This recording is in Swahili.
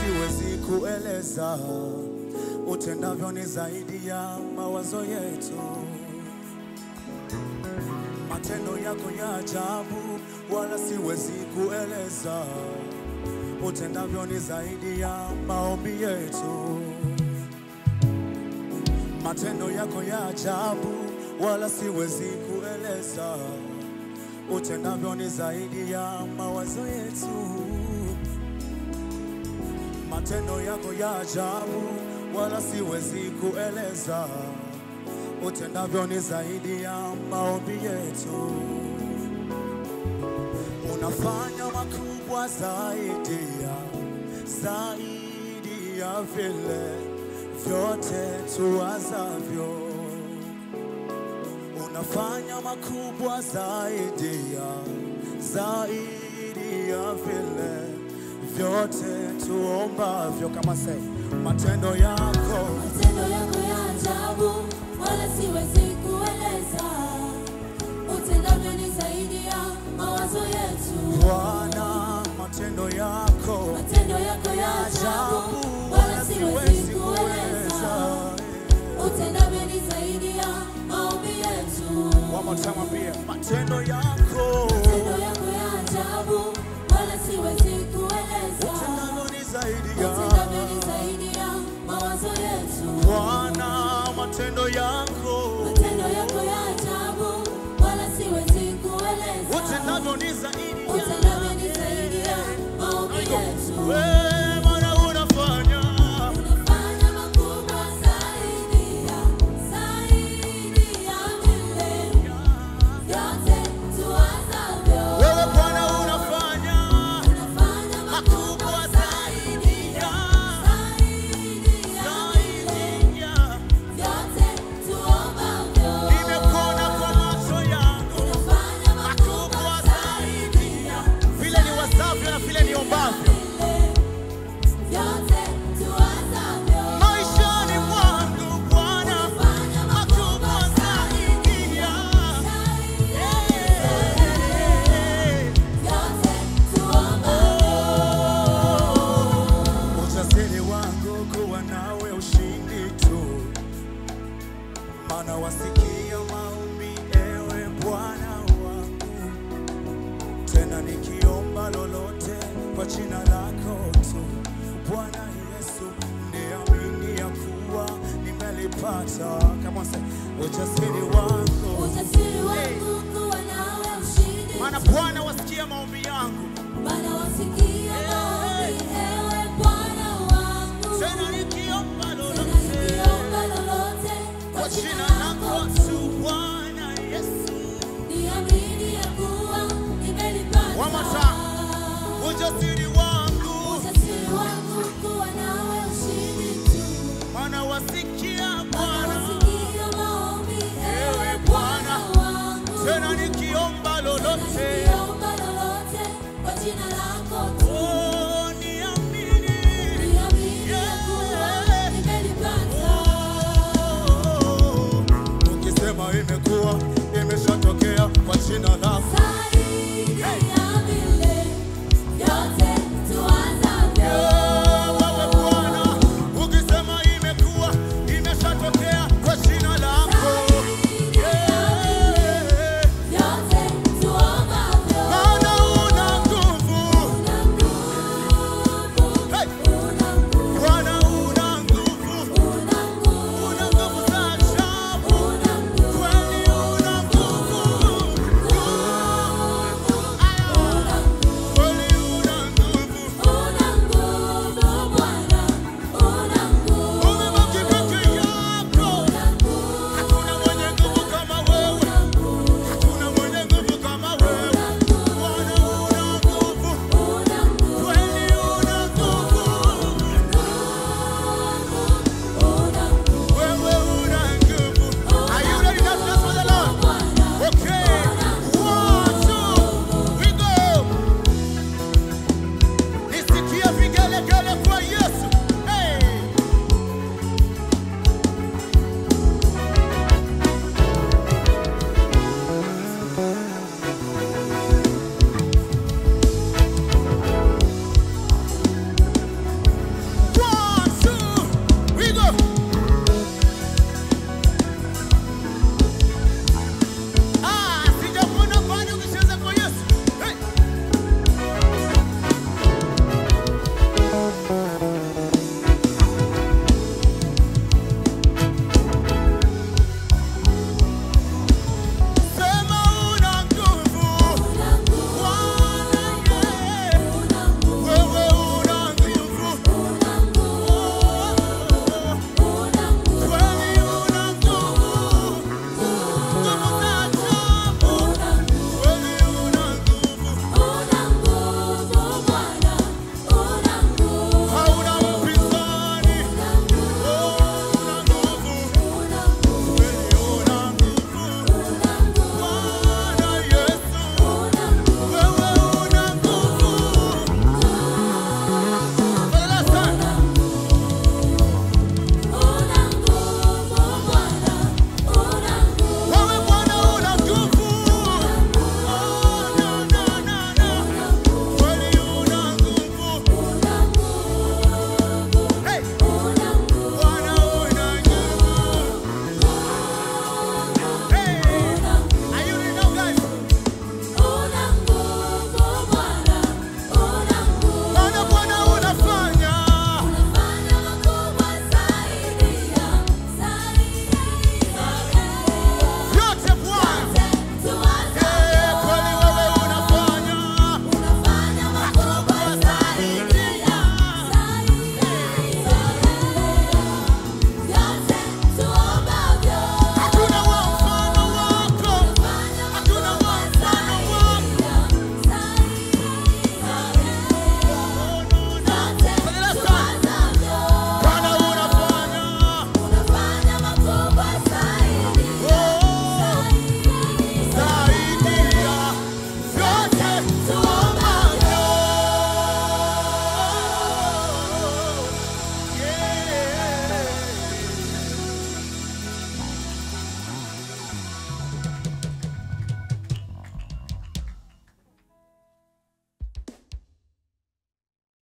siwezi kueleza. Utendavyo ni zaidi ya mawazo yetu. Matendo yako ya ajabu wala siwezi kueleza. Utendavyo ni zaidi ya maombi yetu. Matendo yako ya ajabu wala siwezi kueleza. Utendavyo ni zaidi ya mawazo yetu. Matendo yako ya ajabu wala siwezi kueleza. Utendavyo ni zaidi ya maombi yetu. Unafanya makubwa zaidi ya vile vyote tuwazavyo. Unafanya makubwa zaidi ya vile vyote tuombavyo. Kama say, matendo yako ya ajabu wala siwezi kueleza. Utendavyo ni zaidi ya mawazo yetu. Bwana, matendo yako ya ajabu wala siwezi kueleza. Utendavyo ni zaidi ya maombi yetu. One more time, ambie matendo yako ya ajabu wala siwezi kueleza. Utendavyo ni zaidi ya mawazo yetu. Bwana, matendo yako ya ajabu wala siwezi kueleza. Utendavyo ni zaidi ya maombi yetu. Bwana, unafanya makubwa zaidi ya vile vyote tuwazavyo. wewe Bwana unafanya makubwa zaidi ya vyote tuombavyo. nimekuona kwa macho yangu. Unafanya Makubwa zaidi ya vile niwazavyo na vile niombavyo. vyote tuwazavyo. Maishani mwangu Bwana, makubwa zaidi ya Vyote tuombavyo. ujasiri wangu kuwa nawe ushindi tu. Maana wasikia maombi ewe Bwana wangu. Tena nikiomba lolote kwa jina lako tu. Bwana Yesu, niamini ya kuwa nimelipata. Kama ujasiri wangu Ujasiri wangu kuwa nawe ushindi. maana Bwana